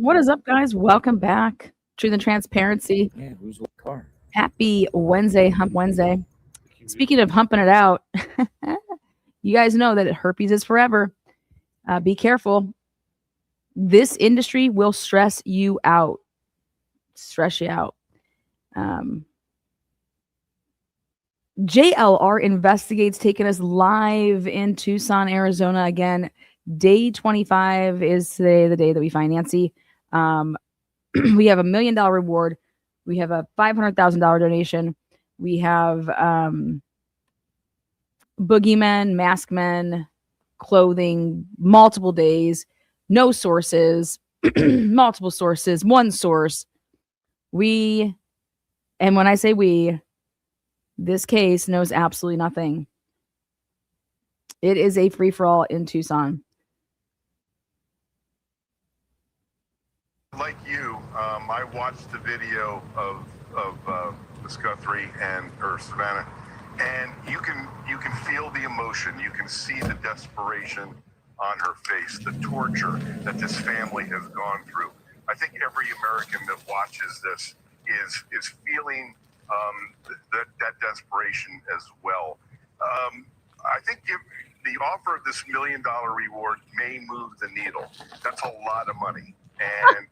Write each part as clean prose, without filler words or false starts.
What is up, guys? Welcome back. Truth and Transparency. Yeah, who's what car? Happy Wednesday, Hump Wednesday. Speaking of humping it out, you guys know that herpes is forever. Be careful. This industry will stress you out. Stress you out. JLR Investigates taking us live in Tucson, Arizona. Again, day 25 is today, the day that we find Nancy. We have $1 million reward. We have a $500,000 donation. We have boogeymen, mask men, clothing, multiple days, no sources, multiple sources, one source. And when I say we, this case knows absolutely nothing. It is a free-for-all in Tucson. Like you, I watched the video of Miss Guthrie or Savannah, and you can feel the emotion. You can see the desperation on her face, the torture that this family has gone through. I think every American that watches this is feeling that desperation as well. I think the offer of this $1 million reward may move the needle. That's a lot of money, and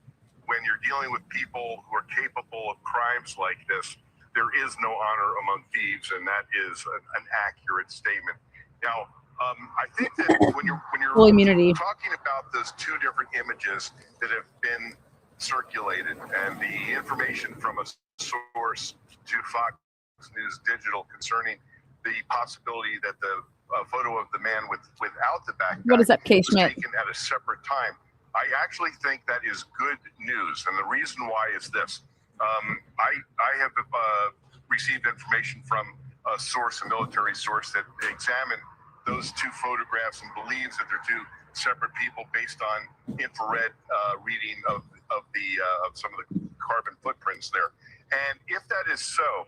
when you're dealing with people who are capable of crimes like this, there is no honor among thieves, and that is an accurate statement. Now, I think that when you're Full immunity. talking about those two different images that have been circulated and the information from a source to Fox News Digital concerning the possibility that the photo of the man without the backpack What is up, K. was Schmidt? taken at a separate time. I actually think that is good news, and the reason why is this. I have received information from a source, a military source, that examined those two photographs and believes that they're two separate people based on infrared reading of some of the carbon footprints there. And if that is so,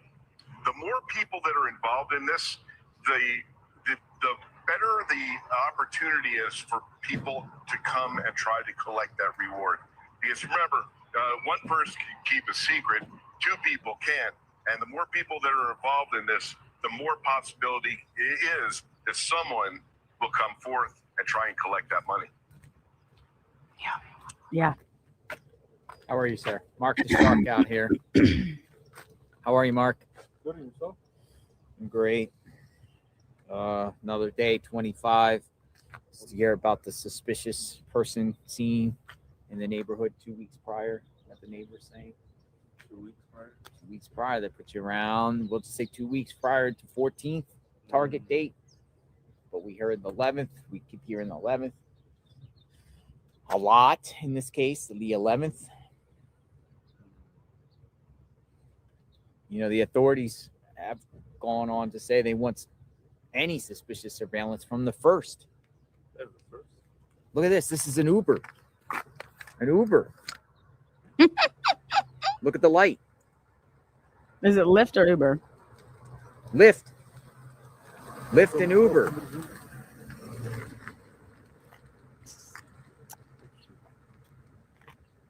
the more people that are involved in this, the better the opportunity is for people to come and try to collect that reward. Because remember, one person can keep a secret, two people can't. And the more people that are involved in this, the more possibility it is that someone will come forth and try and collect that money. Yeah. How are you, sir? Mark the Shark out here. How are you, Mark? Good, and yourself? I'm great. Another day, 25. To hear about the suspicious person seen in the neighborhood 2 weeks prior. What the neighbors saying? 2 weeks prior. 2 weeks prior, they put you around. We'll just say 2 weeks prior to 14th target date. But we heard the 11th. We keep hearing the 11th. A lot in this case, the 11th. You know, the authorities have gone on to say they want any suspicious surveillance from the first. Look at this. This is an Uber. An Uber. Look at the light. Is it Lyft or Uber? Lyft. Lyft and Uber.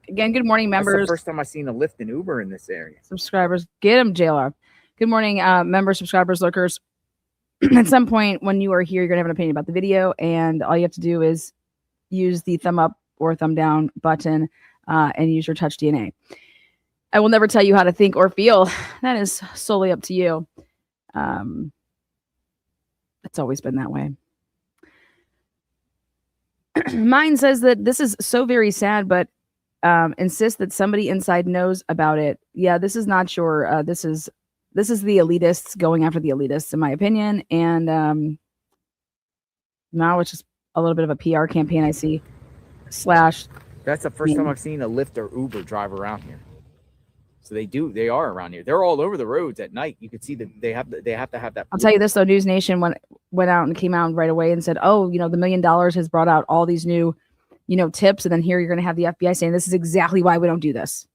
Again, good morning, That's members. the first time I've seen a Lyft and Uber in this area. Subscribers. Get them, JLR. Good morning, members, subscribers, lurkers. At some point when you are here, you're going to have an opinion about the video, and all you have to do is use the thumb up or thumb down button and use your touch DNA. I will never tell you how to think or feel. That is solely up to you. It's always been that way. Mine says that this is so very sad, but insist that somebody inside knows about it. Yeah, this is not sure. This is the elitists going after the elitists, in my opinion. And now it's just a little bit of a PR campaign, I see. / That's the first time I've seen a Lyft or Uber drive around here. So they are around here. They're all over the roads at night. You could see that they have to have that. I'll tell you this though, News Nation went out and came out right away and said, oh, the $1 million has brought out all these new, tips. And then here you're going to have the FBI saying, this is exactly why we don't do this.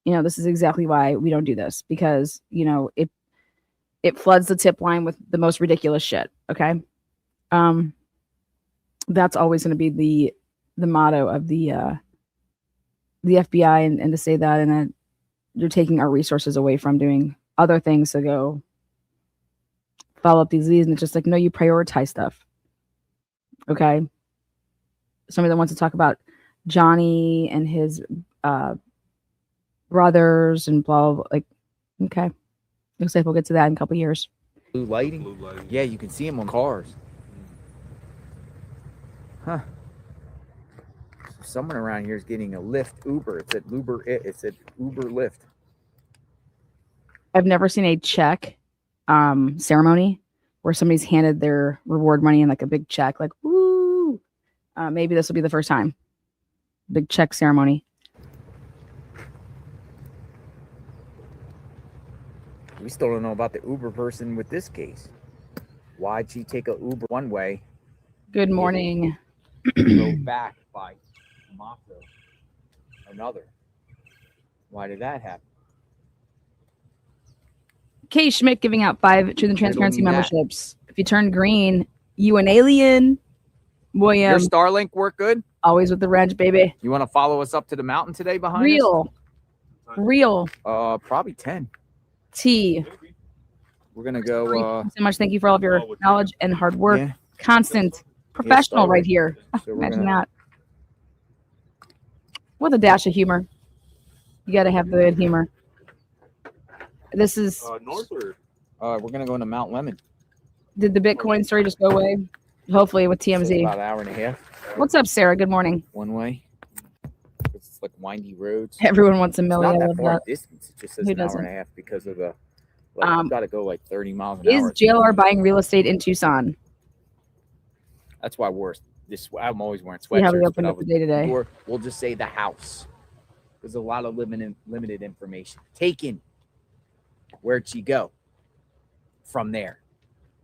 This is exactly why we don't do this, because, it floods the tip line with the most ridiculous shit. Okay. That's always going to be the motto of the the FBI and to say that, and that you're taking our resources away from doing other things to go follow up these leads. And it's just like, no, you prioritize stuff. Okay. Somebody that wants to talk about Johnny and his brothers and blah, blah, blah. Like, okay. Looks like we'll get to that in a couple years. Blue lighting? Blue lighting. Yeah, you can see them on cars. Huh. Someone around here is getting a Lyft Uber. It said Uber Lyft. I've never seen a check ceremony where somebody's handed their reward money in like a big check, like, woo. Maybe this will be the first time. Big check ceremony. We still don't know about the Uber person with this case. Why'd she take a Uber one way, Good morning. go back by Mako another? Why did that happen? Kay Schmidt giving out 5 Truth and Transparency need that. memberships. If you turn green, you an alien. Your William, Starlink work good? always with the wrench, baby. You want to follow us up to the mountain today behind Real. us? Probably 10. T. Maybe. We're gonna Thank go. you so much. Thank you for all of your knowledge and hard work. Yeah. Constant professional right here. So we're Imagine gonna, that. With a dash of humor. You got to have the good humor. This is. North or we're gonna go into Mount Lemon. Did the Bitcoin story just go away? Hopefully with So TMZ. about an hour and a half What's up, Sarah? Good morning. one way. It's like windy roads. Everyone wants a It's million. not I that love far that. distance. It just says Who an hour doesn't? and a half because of the. Like, you got to go like 30 miles an Is hour. JLR buying real estate in Tucson? That's why I'm always wearing See how we sweatshirts. opened up the day today. Or we'll just say the house. There's a lot of limited information. Taken. Where'd she go? From there.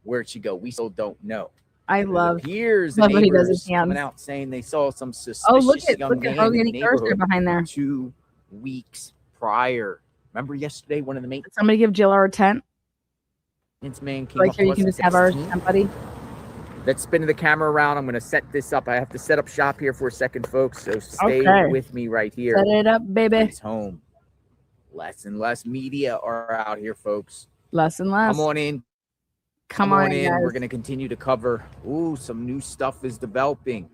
Where'd she go? We still don't know. I love. Here's love the what he does neighbors with hands. coming out saying they saw some suspicious Oh, look at young man in the organic cursor neighborhood behind there. 2 weeks prior. Remember yesterday, one of the Did somebody give JLR a tent? maintenance man came Like up here, to you us can and just have our 16. tent, buddy. Let's spin the camera around. I'm going to set this up. I have to set up shop here for a second, folks. So stay Okay. with me right here. Set it up, baby. He's home. Less and less media are out here, folks. Less and less. Come on in. Come on in. guys. We're going to continue to cover. Ooh, some new stuff is developing.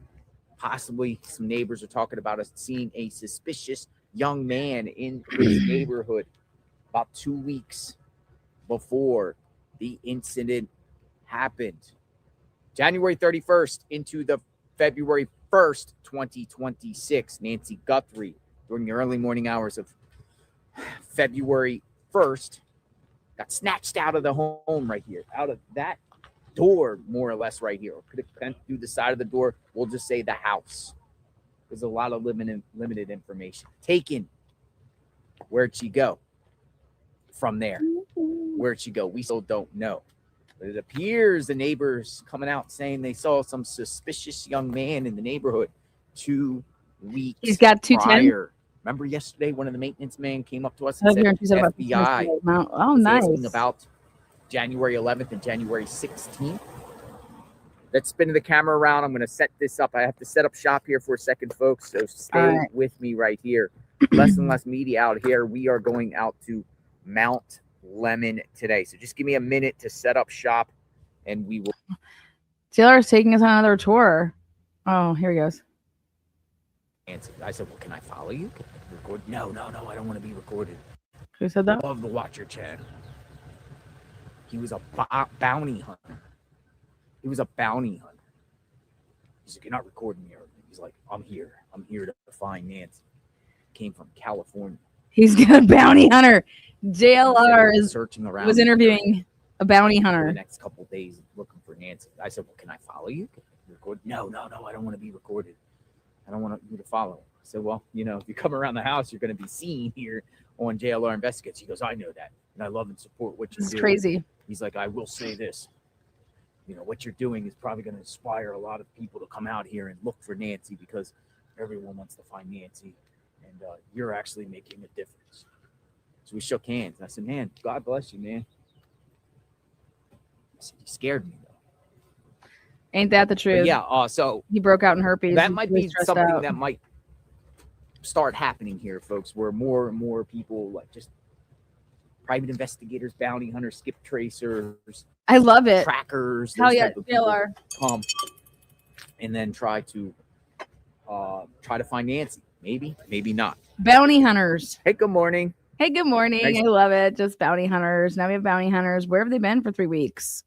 Possibly some neighbors are talking about us seeing a suspicious young man in his neighborhood about 2 weeks before the incident happened. January 31st into the February 1st, 2026. Nancy Guthrie, during the early morning hours of February 1st, got snatched out of the home right here, out of that door, more or less right here. Or could have come through the side of the door. We'll just say the house. There's a lot of limited information. Taken. Where'd she go? From there. Where'd she go? We still don't know. But it appears the neighbors coming out saying they saw some suspicious young man in the neighborhood 2 weeks He's got 210. prior. Remember yesterday, one of the maintenance men came up to us I and love hearing said you about FBI. Oh, was nice. asking about January 11th and January 16th. Let's spin the camera around. I'm going to set this up. I have to set up shop here for a second, folks. So stay right. with me right here. Less and less media out here. We are going out to Mount Lemon today. So just give me a minute to set up shop and we will. JLR is taking us on another tour. Oh, here he goes. answer. I said, well, can I follow you? Can I record? No, I don't want to be recorded. Who said that? Love to watch your channel. He was a bounty hunter. He was a bounty hunter. He's like, you're not recording me. He's like, I'm here. I'm here to find Nancy. Came from California. He's got a bounty hunter. JLR He said, is searching around. was interviewing a bounty for the hunter. next couple of days looking for Nancy. I said, well, can I follow you? Can I record? No, I don't want to be recorded. I don't want you to follow. I said, well, if you come around the house, you're going to be seen here on JLR Investigates. He goes, I know that. And I love and support what you This is do. crazy. He's like, I will say this. What you're doing is probably going to inspire a lot of people to come out here and look for Nancy because everyone wants to find Nancy. And you're actually making a difference. So we shook hands. I said, man, God bless you, man. I said, you scared me, though. Ain't that the truth? But yeah, so He broke out in herpes. that He might was be stressed something out. that might start happening here, folks, where more and more people, like just private investigators, bounty hunters, skip tracers, I love it. trackers, Hell those yeah, type of people JLR. come and then try to find Nancy. Maybe not. Bounty hunters. Hey, good morning. Hey, good morning. Nice. I love it. Just bounty hunters. Now we have bounty hunters. Where have they been for 3 weeks?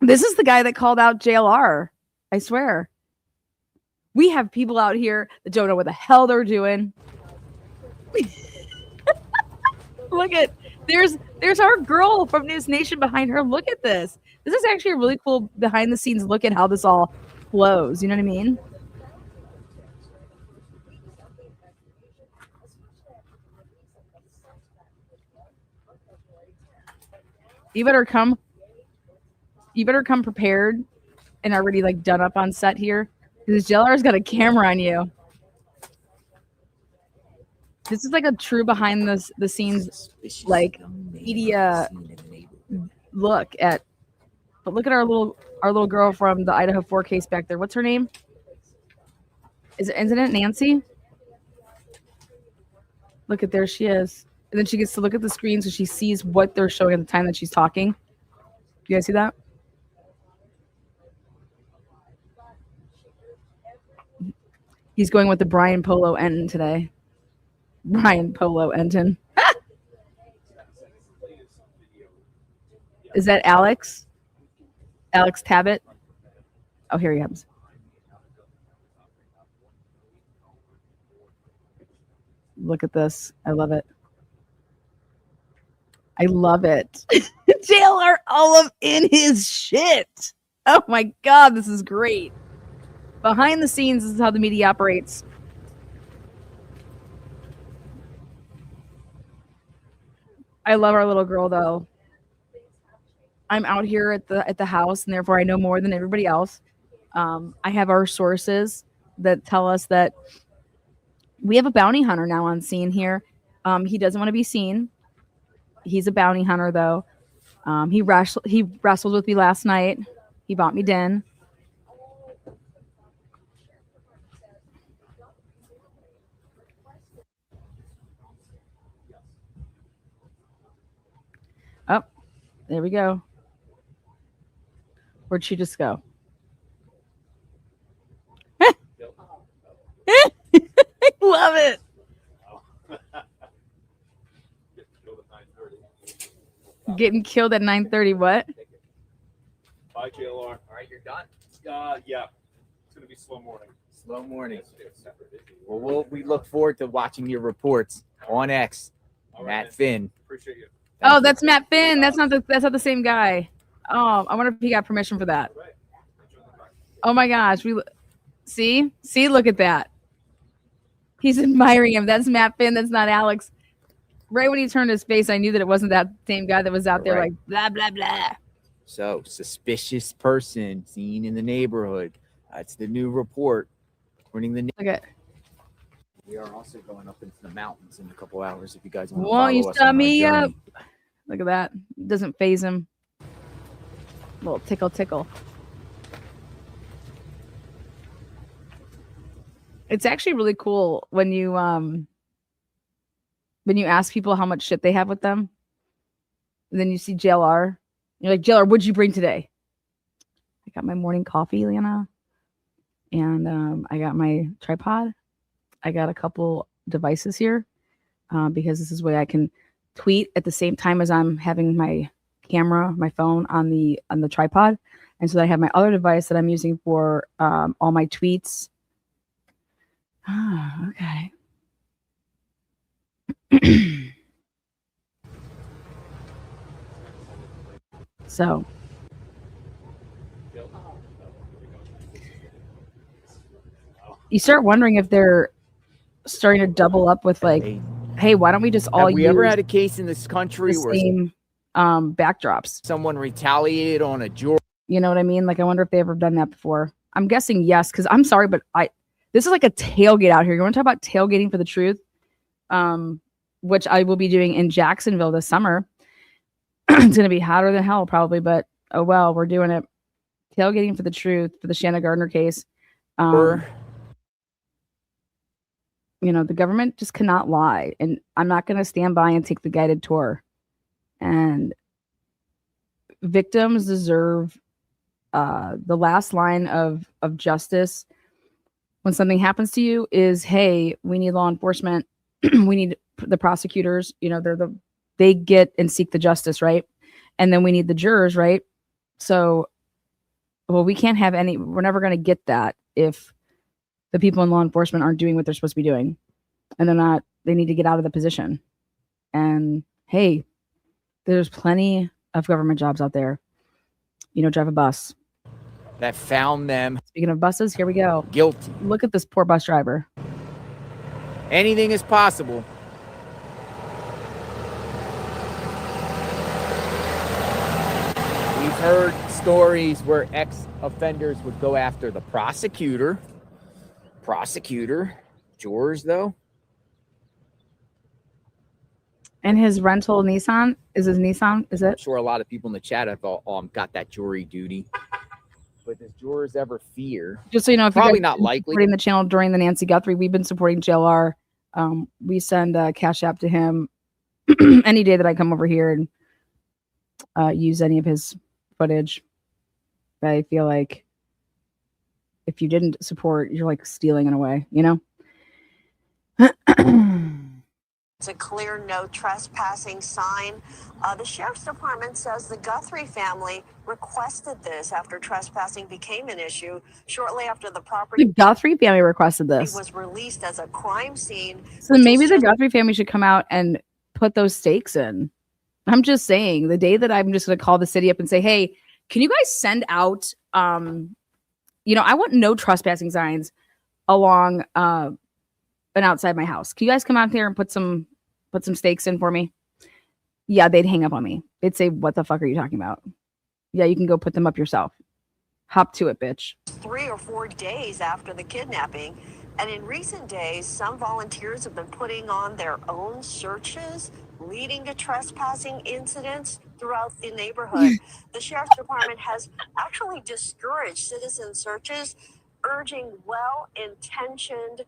This is the guy that called out JLR. I swear. We have people out here that don't know what the hell they're doing. Look at there's our girl from News Nation behind her. Look at this. This is actually a really cool behind the scenes look at how this all flows. You know what I mean? You better come prepared and already like done up on set here. Because JLR's got a camera on you. This is like a true behind the scenes like media look at. But look at our little girl from the Idaho 4 case back there. What's her name? Isn't it Nancy? Look at there she is. And then she gets to look at the screen so she sees what they're showing at the time that she's talking. You guys see that? He's going with the Brian Polo Enton today. Brian Polo Enton. Is that Alex? Alex Tabbitt? Oh, here he comes. Look at this. I love it. I love it. JLR all up in his shit. Oh my God, this is great. Behind the scenes, this is how the media operates. I love our little girl though. I'm out here at the house, and therefore I know more than everybody else. I have our sources that tell us that we have a bounty hunter now on scene here. He doesn't want to be seen. He's a bounty hunter though. He wrestled with me last night. He bought me din. Oh, there we go. Where'd she just go? I love it. Getting killed at 9:30. What? Bye, JLR. All right, you're done. Yeah. It's going to be slow morning. Slow morning. Well, we look forward to watching your reports on X. All right, Matt man. Finn. Appreciate you. Oh, Thank that's Matt Finn. That's not the same guy. Oh, I wonder if he got permission for that. All right. Oh my gosh, see, look at that. He's admiring him. That's Matt Finn. That's not Alex. Right when he turned his face, I knew that it wasn't that same guy that was out there Right. like blah blah blah. So, suspicious person seen in the neighborhood. That's the new report. According to the Look at. we are also going up into the mountains in a couple hours. If you guys want to Won't you follow us stop on our me up? journey. Look at that. Doesn't phase him. Little tickle. It's actually really cool when you ask people how much shit they have with them. And then you see JLR. You're like, JLR, what'd you bring today? I got my morning coffee, Lena. And I got my tripod. I got a couple devices here because this is where I can tweet at the same time as I'm having my camera, my phone on the tripod. And so I have my other device that I'm using for all my tweets. Ah, okay. So you start wondering if they're starting to double up with like, hey, why don't we just all Have we use ever had a case in this country the where same backdrops? someone retaliated on a juror? You know what I mean? Like, I wonder if they ever done that before. I'm guessing yes, because I'm sorry, but this is like a tailgate out here. You want to talk about tailgating for the truth? Which I will be doing in Jacksonville this summer. It's going to be hotter than hell probably, but oh well, we're doing it. Tailgating for the truth for the Shanna Gardner case. You know, the government just cannot lie. And I'm not going to stand by and take the guided tour. And victims deserve the last line of justice when something happens to you is, hey, we need law enforcement. We need the prosecutors. You know, they get and seek the justice, right? And then we need the jurors, right? So, well, we can't have any. We're never going to get that if the people in law enforcement aren't doing what they're supposed to be doing, and they're not. They need to get out of the position. And hey, there's plenty of government jobs out there. You know, drive a bus. That found them Speaking of buses, here we go. guilty. Look at this poor bus driver. Anything is possible. We've heard stories where ex-offenders would go after the prosecutor. Jurors, though. And his rental Nissan is his Nissan. Is I'm it? sure a lot of people in the chat have got that jury duty. But does jurors ever fear? Just so you know, if Probably you guys not have been likely. supporting the channel during the Nancy Guthrie, we've been supporting JLR. We send a Cash App to him any day that I come over here and use any of his footage. But I feel like if you didn't support, you're like stealing in a way, you know? It's a clear no trespassing sign. The sheriff's department says the Guthrie family requested this after trespassing became an issue shortly after the property The Guthrie family requested this. was released as a crime scene. So which maybe is the just- Guthrie family should come out and put those stakes in. I'm just saying, the day that I'm just going to call the city up and say, hey, can you guys send out, you know, I want no trespassing signs along and outside my house. Can you guys come out there and put some stakes in for me? Yeah, they'd hang up on me. They'd say, what the fuck are you talking about? Yeah, you can go put them up yourself. Hop to it, bitch. 3 or 4 days after the kidnapping. And in recent days, some volunteers have been putting on their own searches, leading to trespassing incidents throughout the neighborhood. The sheriff's department has actually discouraged citizen searches, urging well-intentioned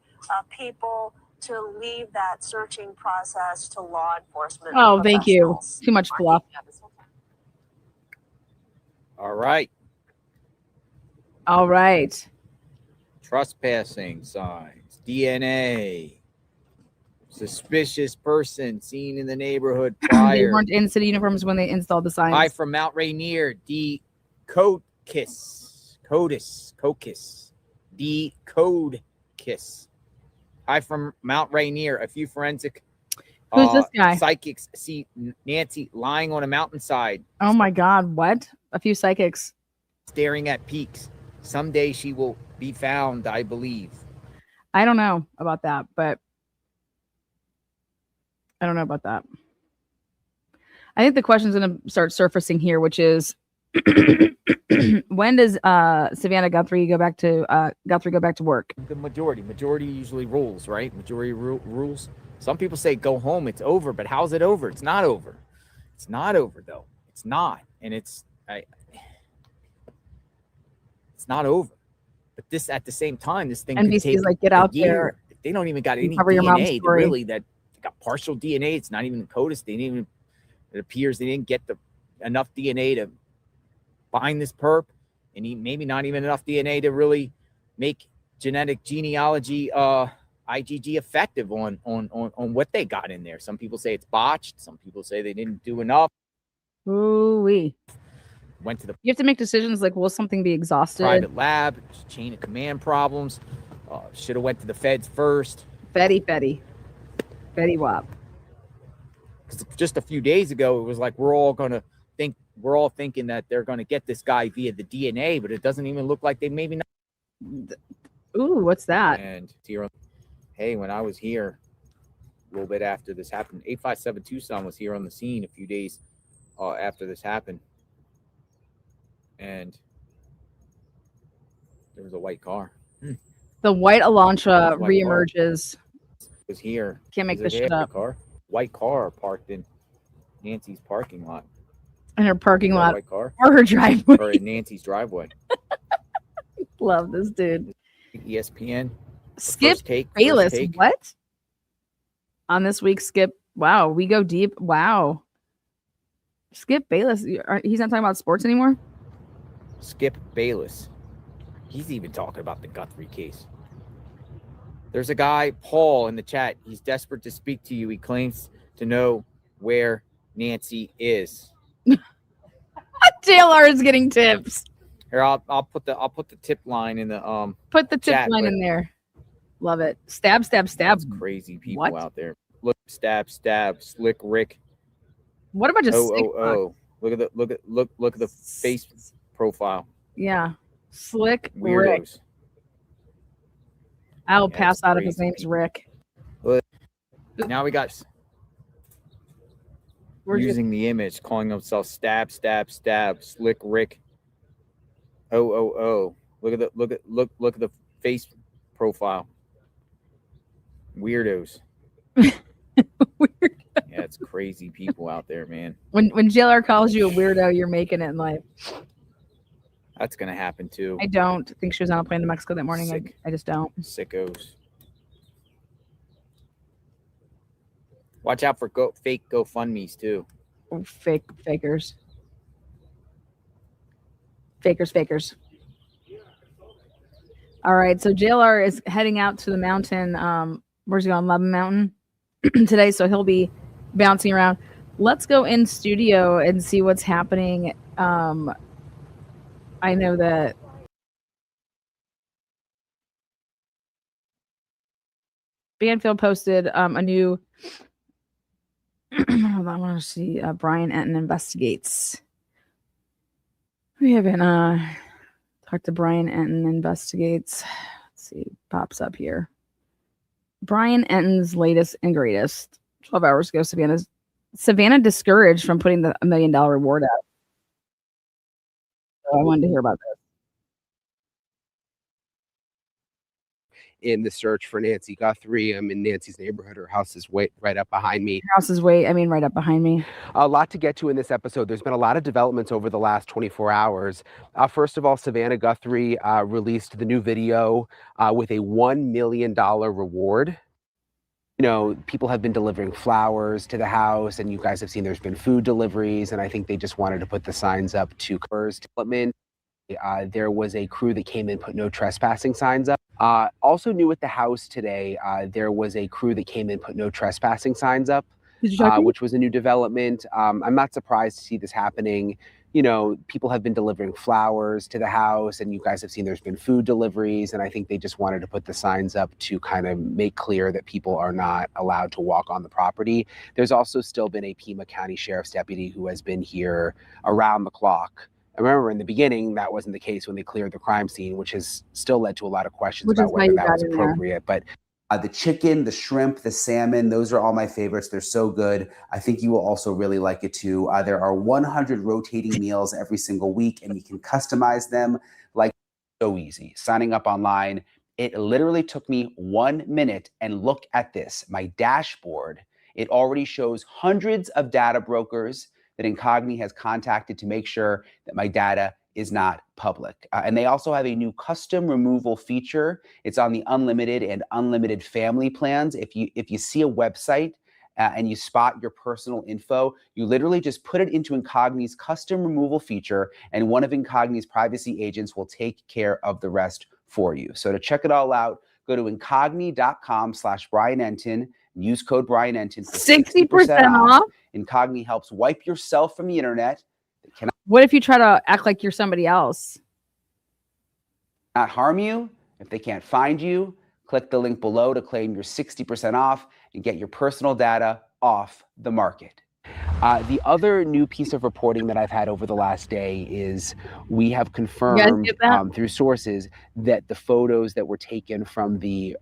people to leave that searching process to law enforcement. Oh, thank you. professionals. Too much fluff. All right. All right. Trespassing signs, DNA, suspicious person seen in the neighborhood They prior. weren't in city uniforms when they installed the signs. Hi from Mount Rainier, D. Codkiss. D. Codkiss. Hi from Mount Rainier. A few forensic Who's this guy? psychics see Nancy lying on a mountainside, Oh my God, what? A few psychics. staring at peaks. Someday she will be found, I believe. I don't know about that, but I don't know about that. I think the question's going to start surfacing here, which is when does Savannah Guthrie go back to work? The majority usually rules, right? Majority rules. Some people say go home, it's over, but how's it over? It's not over. It's not over though. It's not, and it's not over. But this, at the same time, this thing could NBC take is like, get a out year. there. They don't even got any cover your mom's DNA to story. really that got partial DNA. It's not even CODIS. They didn't even. It appears they didn't get enough DNA to find this perp, and maybe not even enough DNA to really make genetic genealogy IgG effective on what they got in there. Some people say it's botched. Some people say they didn't do enough. Ooh-wee. Went to the You have to make decisions like, will something be exhausted? private lab, chain of command problems. Should have went to the feds first. Fetty wop. Because just a few days ago, it was like we're all thinking that they're gonna get this guy via the DNA, but it doesn't even look like they maybe not. Ooh, what's that? And here, hey, when I was here a little bit after this happened, 857 Tucson was here on the scene a few days after this happened, and there was a white car. The white Elantra White reemerges. Was here. Can't make Was this it shit here? up. White car parked in Nancy's parking lot. In her parking That lot white car or her driveway. or in Nancy's driveway. Love this dude. ESPN. Skip First take. Bayless. What? On this week's Skip, wow, we go deep. Wow. Skip Bayless, he's not talking about sports anymore? Skip Bayless. He's even talking about the Guthrie case. There's a guy, Paul, in the chat. He's desperate to speak to you. He claims to know where Nancy is. JLR is getting tips. Here, I'll put the tip line in the Put the tip chat, line in there. Love it. Stab, stab, stab. That's crazy people What? out there. Look, stab, Slick Rick. What a bunch of sick Oh. Look at the face profile. Yeah. Slick Rick. Weirdos. I'll Yeah, pass it's out if his crazy. name's Rick. Now we got using the image, calling himself stab, Slick Rick. Oh. Look at the face profile. Weirdos. Weird. Yeah, it's crazy people out there, man. When JLR calls you a weirdo, you're making it in life. That's gonna happen too. I don't think she was on a plane to Mexico that morning. Sick. I just don't. Sickos. Watch out for fake GoFundMe's too. Oh, fakers. All right, so JLR is heading out to the mountain. Where's he going? Love Mountain today, so he'll be bouncing around. Let's go in studio and see what's happening. I know that Banfield posted a new. Hold on, I want to see. Brian Enton investigates. We haven't talked to Brian Enton investigates. Let's see, pops up here. Brian Enton's latest and greatest. 12 hours ago, Savannah discouraged from putting the $1 million reward out. So I wanted to hear about this. In the search for Nancy Guthrie. I'm in Nancy's neighborhood. Her house is right up behind me. Right up behind me. A lot to get to in this episode. There's been a lot of developments over the last 24 hours. First of all, Savannah Guthrie released the new video with a $1 million reward. You know, people have been delivering flowers to the house, and you guys have seen there's been food deliveries, and I think they just wanted to put the signs up to first development. There was a crew that came in, put no trespassing signs up. Also new at the house today, there was a crew that came in, put no trespassing signs up, which was a new development. I'm not surprised to see this happening. You know, people have been delivering flowers to the house, and you guys have seen there's been food deliveries, and I think they just wanted to put the signs up to kind of make clear that people are not allowed to walk on the property. There's also still been a Pima County Sheriff's deputy who has been here around the clock. I remember in the beginning, that wasn't the case when they cleared the crime scene, which has still led to a lot of questions about whether that was appropriate. But the chicken, the shrimp, the salmon, those are all my favorites. They're so good. I think you will also really like it too. There are 100 rotating meals every single week, and you can customize them like so easy. Signing up online, it literally took me 1 minute, and look at this. My dashboard, it already shows hundreds of data brokers that Incogni has contacted to make sure that my data is not public. And they also have a new custom removal feature. It's on the unlimited and unlimited family plans. If you see a website and you spot your personal info, you literally just put it into Incogni's custom removal feature, and one of Incogni's privacy agents will take care of the rest for you. So to check it all out, go to incogni.com/Brian Enton. Use code Brian Enton for 60% off. Incogni helps wipe yourself from the internet. What if you try to act like you're somebody else? Not harm you. If they can't find you, click the link below to claim your 60% off and get your personal data off the market. The other new piece of reporting that I've had over the last day is we have confirmed through sources that the photos that were taken from the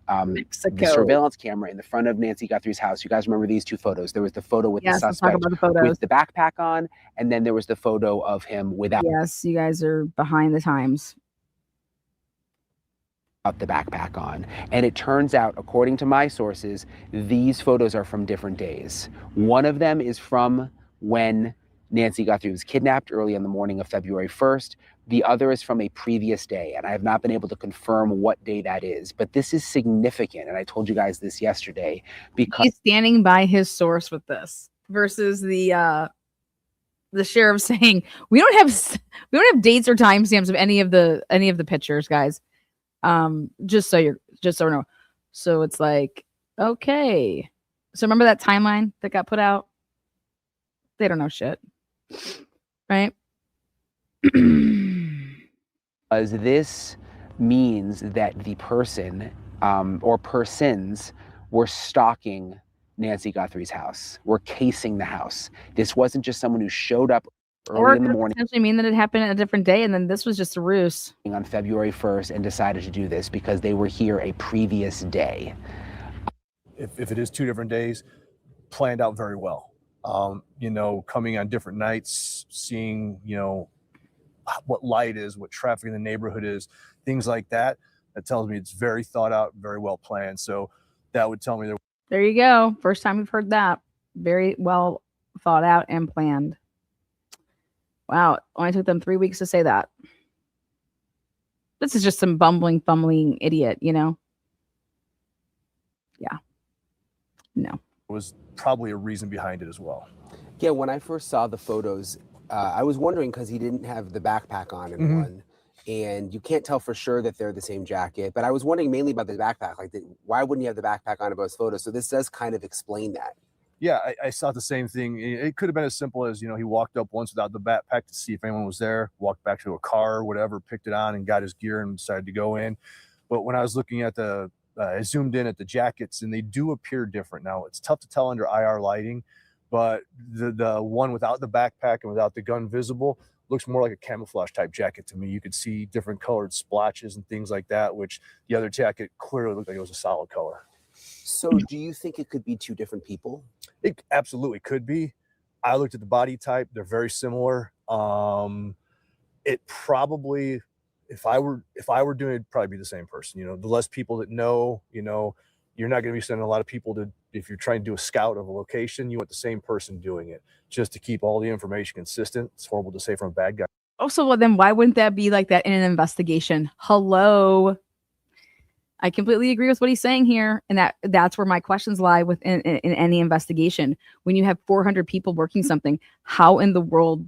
surveillance camera in the front of Nancy Guthrie's house, you guys remember these two photos? There was the photo with the suspect with the backpack on, and then there was the photo of him without. Yes, you guys are behind the times. The backpack on. And it turns out, according to my sources, these photos are from different days. One of them is from when Nancy Guthrie was kidnapped early in the morning of February 1st. The other is from a previous day, and I have not been able to confirm what day that is. But this is significant, and I told you guys this yesterday because He's standing by his source with this versus the sheriff saying we don't have dates or timestamps of any of the pictures, guys. Just so you know. So it's like, okay. So remember that timeline that got put out? They don't know shit. Right? as this means that the person or persons were stalking Nancy Guthrie's house, were casing the house. This wasn't just someone who showed up early in the morning. Essentially mean that it happened at a different day, and then this was just a ruse On February 1st and decided to do this because they were here a previous day. If it is 2 different days, planned out very well. Coming on different nights, seeing, what light is, what traffic in the neighborhood is, things like that. That tells me it's very thought out, very well planned. So that would tell me there you go. First time we've heard that. Very well thought out and planned. Wow. It only took them 3 weeks to say that. This is just some fumbling idiot, Yeah. No. was probably a reason behind it as well. Yeah, when I first saw the photos, I was wondering because he didn't have the backpack on in one, and you can't tell for sure that they're the same jacket. But I was wondering mainly about the backpack. Like, why wouldn't you have the backpack on in both photos? So this does kind of explain that. Yeah, I saw the same thing. It could have been as simple as, he walked up once without the backpack to see if anyone was there, walked back to a car or whatever, picked it on and got his gear and decided to go in. But when I was looking at I zoomed in at the jackets, and they do appear different. Now, it's tough to tell under IR lighting, but the one without the backpack and without the gun visible looks more like a camouflage type jacket to me. You could see different colored splotches and things like that, which the other jacket clearly looked like it was a solid color. So do you think it could be 2 different people? It absolutely could be. I looked at the body type. They're very similar. It probably, if I were doing it, it'd probably be the same person. The less people that know, you're not going to be sending a lot of people to, if you're trying to do a scout of a location, you want the same person doing it just to keep all the information consistent. It's horrible to say from a bad guy. Also, well, then why wouldn't that be like that in an investigation? Hello. I completely agree with what he's saying here. And that's where my questions lie in any investigation. When you have 400 people working something, how in the world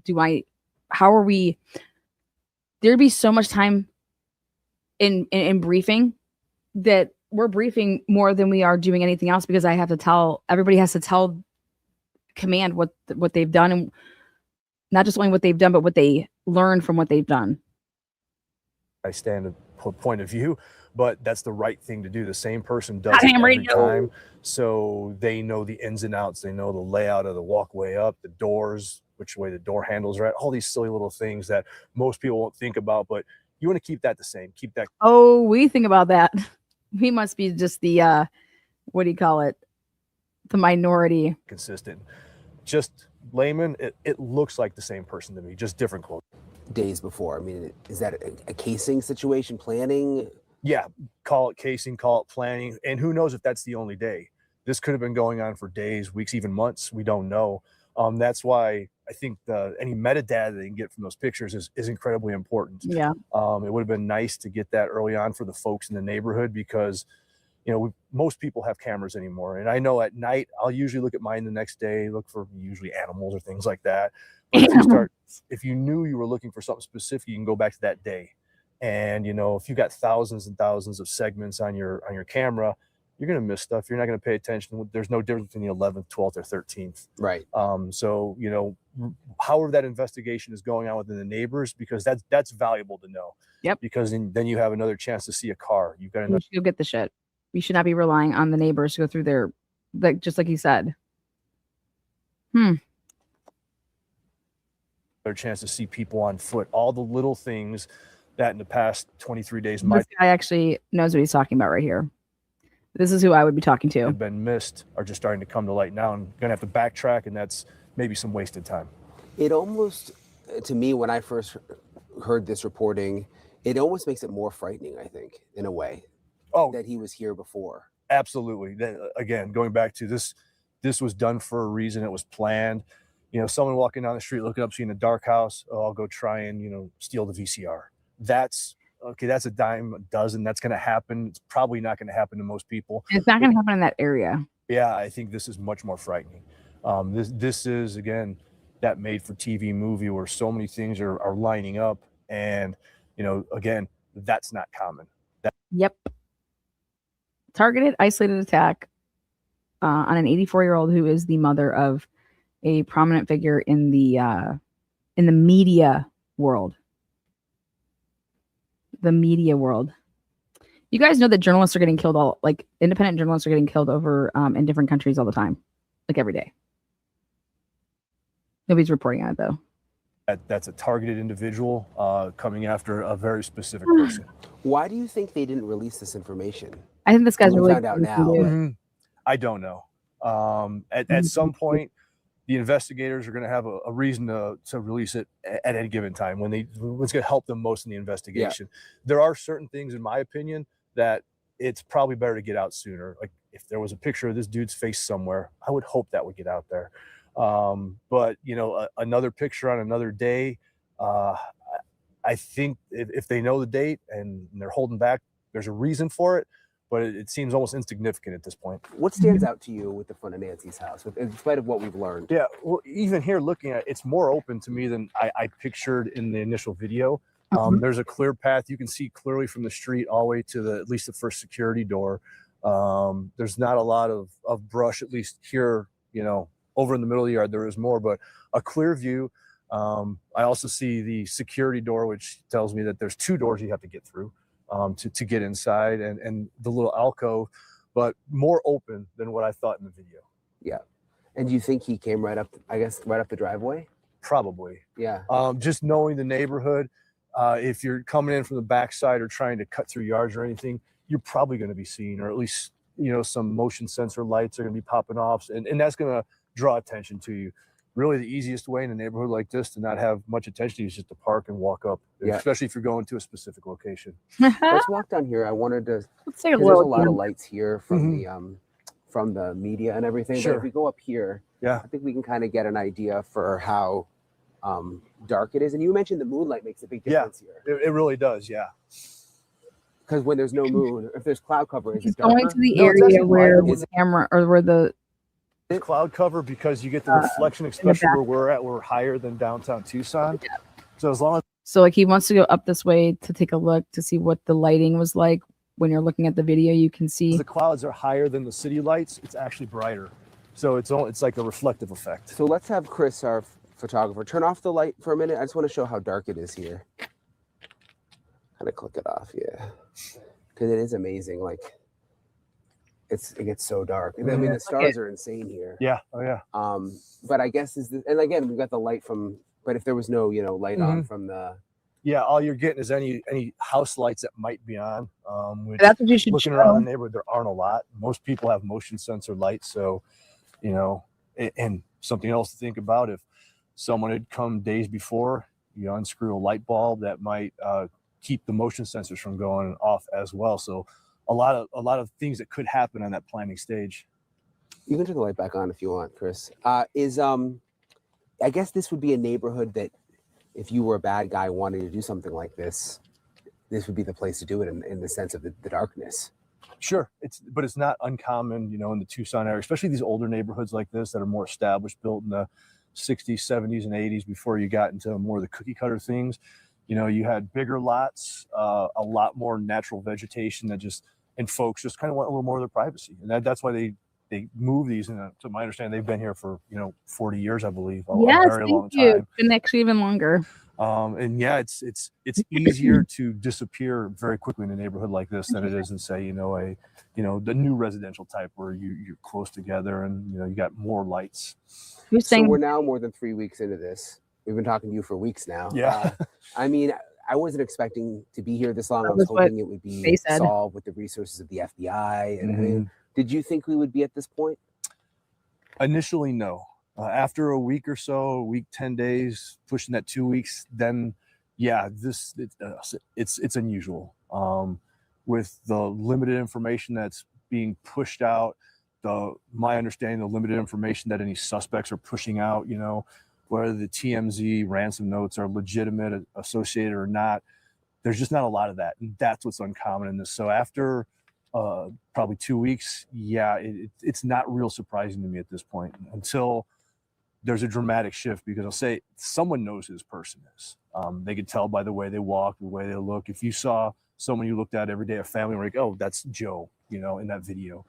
there'd be so much time in briefing that we're briefing more than we are doing anything else, because everybody has to tell command what they've done, and not just only what they've done, but what they learned from what they've done. I stand a point of view, but that's the right thing to do. The same person does it every time, so they know the ins and outs. They know the layout of the walkway up, the doors, which way the door handles are at, all these silly little things that most people won't think about, but you want to keep that the same. Keep that. Oh, we think about that. We must be just the, what do you call it? The minority. Consistent. Just layman, it looks like the same person to me, just different clothes. Days before. I mean, is that a casing situation, planning? Yeah, call it casing, call it planning. And who knows if that's the only day. This could have been going on for days, weeks, even months. We don't know. That's why I think any metadata they can get from those pictures is incredibly important. Yeah. It would have been nice to get that early on for the folks in the neighborhood, because most people have cameras anymore. And I know at night, I'll usually look at mine the next day, look for usually animals or things like that. But if you knew you were looking for something specific, you can go back to that day. And, if you got thousands and thousands of segments on your camera, you're going to miss stuff. You're not going to pay attention. There's no difference between the 11th, 12th, or 13th. Right. So, however that investigation is going on within the neighbors, because that's valuable to know. Yep. Because then you have another chance to see a car. You've got You should go get the shit. You should not be relying on the neighbors to go through just like he said. Another chance to see people on foot. All the little things that in the past 23 days This guy actually knows what he's talking about right here. This is who I would be talking to. have been missed, are just starting to come to light now, and going to have to backtrack, and that's maybe some wasted time. It almost, to me, when I first heard this reporting, it almost makes it more frightening, I think, in a way, that he was here before. Absolutely. Again, going back to this was done for a reason. It was planned. someone walking down the street looking up, seeing a dark house, oh, I'll go try and steal the VCR. That's okay. That's a dime a dozen. That's going to happen. It's probably not going to happen to most people. It's not going to happen in that area. Yeah, I think this is much more frightening. This is, again, that made-for-TV movie where so many things are lining up, and again, that's not common. Yep. Targeted, isolated attack on an 84-year-old who is the mother of a prominent figure in the media world. The media world. You guys know that journalists are getting killed independent journalists are getting killed over in different countries all the time, like every day. Nobody's reporting on it though. That's a targeted individual coming after a very specific person. Why do you think they didn't release this information? I think this guy's We really found out now. Mhm. I don't know. At some point, the investigators are going to have a reason to release it at any given time when it's going to help them most in the investigation. There are certain things, in my opinion, that it's probably better to get out sooner. Like if there was a picture of this dude's face somewhere, I would hope that would get out there. But another picture on another day, I think if they know the date and they're holding back, there's a reason for it, but it seems almost insignificant at this point. What stands out to you with the front of Nancy's house, in spite of what we've learned? Yeah, well, even here looking at it, it's more open to me than I pictured in the initial video. There's a clear path. You can see clearly from the street all the way to at least the first security door. There's not a lot of brush, at least here, over in the middle of the yard. There is more, but a clear view. I also see the security door, which tells me that there's 2 doors you have to get through to get inside, and the little alcove, but more open than what I thought in the video. Yeah. And do you think he came right up the driveway? Probably. Yeah. Just knowing the neighborhood, if you're coming in from the backside or trying to cut through yards or anything, you're probably going to be seen, or at least, some motion sensor lights are going to be popping off, and that's going to draw attention to you. Really, the easiest way in a neighborhood like this to not have much attention to you is just to park and walk up, especially if you're going to a specific location. Let's walk down here. I wanted to. Let's take a There's look. a lot of lights here from the media and everything. Sure. But if we go up here, I think we can kind of get an idea for how dark it is. And you mentioned the moonlight makes a big difference here. It really does. Yeah. Because when there's no moon, if there's cloud cover, is He's it darker? going to the No, it's area actually where lighter. the camera or where the Cloud cover, because you get the reflection, especially where we're at. We're higher than downtown Tucson. So as long as like he wants to go up this way to take a look to see what the lighting was like. When you're looking at the video, you can see the clouds are higher than the city lights, it's actually brighter. So it's like a reflective effect. So let's have Chris, our photographer, turn off the light for a minute. I just want to show how dark it is here. Kind of click it off, because it is amazing. Like it gets so dark. I mean, the stars are insane here. Yeah. Oh yeah. But I guess and again, we've got the light from. But if there was no, light on from the. Yeah, all you're getting is any house lights that might be on. Which, that's what you should looking show. around the neighborhood, there aren't a lot. Most people have motion sensor lights, so and something else to think about: if someone had come days before, you unscrew a light bulb, that might keep the motion sensors from going off as well. So a lot of things that could happen on that planning stage. You can turn the light back on if you want, Chris. I guess this would be a neighborhood that, if you were a bad guy wanting to do something like this would be the place to do it in the sense of the darkness. Sure, but it's not uncommon, in the Tucson area, especially these older neighborhoods like this that are more established, built in the 60s, 70s, and 80s before you got into more of the cookie cutter things. You had bigger lots, a lot more natural vegetation and folks just kind of want a little more of their privacy, and that's why they move these. And to my understanding, they've been here for 40 years, I believe. Yes, Oh, a very thank long you. time. And actually even longer. And yeah, it's easier to disappear very quickly in a neighborhood like this than it is in, say, the new residential type where you're close together and you got more lights. You're So saying we're now more than 3 weeks into this. We've been talking to you for weeks now. Yeah. I mean, I wasn't expecting to be here this long. I That was was what hoping it would they be said. solved with the resources of the FBI. And I Mm-hmm. mean, did you think we would be at this point? Initially, no. After a week or so, a week, 10 days, pushing that 2 weeks, then yeah, it's unusual. With the limited information that's being pushed out, my understanding, the limited information that any suspects are pushing out, whether the TMZ ransom notes are legitimate, associated or not, there's just not a lot of that. And that's what's uncommon in this. So after probably 2 weeks, it's not real surprising to me at this point until there's a dramatic shift, because I'll say someone knows who this person is. They can tell by the way they walk, the way they look. If you saw someone you looked at every day, a family, like, oh, that's Joe, in that video.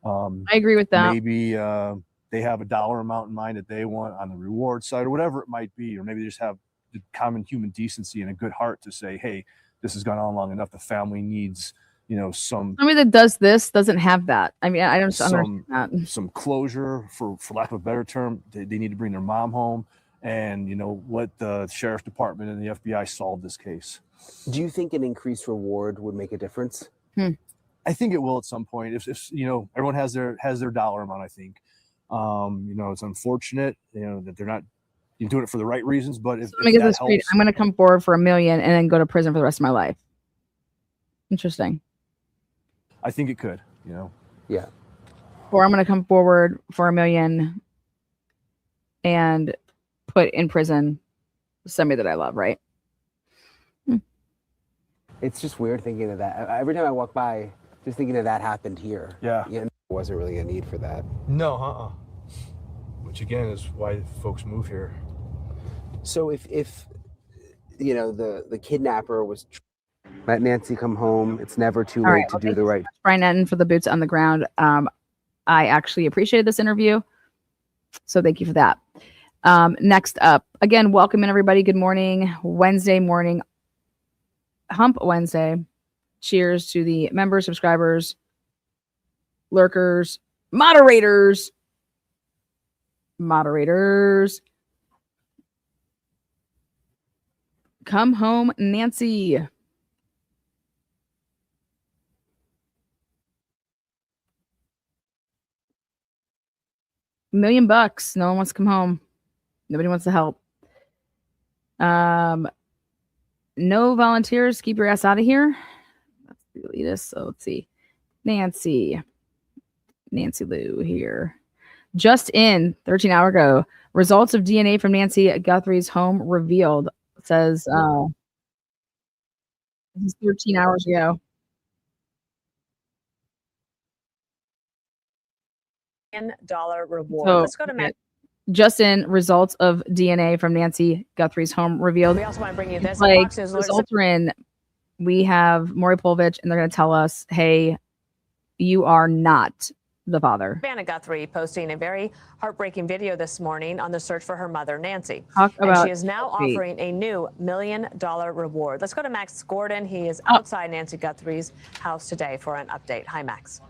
I agree with that. Maybe they have a dollar amount in mind that they want on the reward side, or whatever it might be. Or maybe they just have the common human decency and a good heart to say, hey, this has gone on long enough. The family needs, somebody that does this doesn't have that. I mean, I don't understand that. Some closure, for lack of a better term. They need to bring their mom home, and let the sheriff's department and the FBI solve this case. Do you think an increased reward would make a difference? I think it will at some point. If everyone has their dollar amount, I think. It's unfortunate, that they're not doing it for the right reasons. But if I'm going to come forward for $1 million and then go to prison for the rest of my life. Interesting. I think it could, Yeah. Or I'm going to come forward for $1 million and put in prison somebody that I love, right? It's just weird thinking of that. Every time I walk by, just thinking that happened here. Yeah. There wasn't really a need for that. No, Which again is why folks move here. So if the kidnapper was let Nancy come home, it's never too late to do the right. Brian Etten for the boots on the ground. I actually appreciated this interview, so thank you for that. Next up, again, welcome in everybody. Good morning, Wednesday morning, Hump Wednesday. Cheers to the members, subscribers, lurkers, moderators. Come home, Nancy. $1 million. No one wants to come home. Nobody wants to help. No volunteers. Keep your ass out of here. That's the elitist. So let's see. Nancy Lou here. Just in 13 hours ago, results of DNA from Nancy Guthrie's home revealed. It says this is 13 hours ago. $1 reward. So, Let's go to Matt. Just in, results of DNA from Nancy Guthrie's home revealed. We also want to bring you this. Results are in. We have Maury Povich, and they're going to tell us, hey, you are not the father. Savannah Guthrie posting a very heartbreaking video this morning on the search for her mother, Nancy. And she is now offering a new $1 million reward. Let's go to Max Gordon. He is outside Nancy Guthrie's house today for an update. Hi, Max.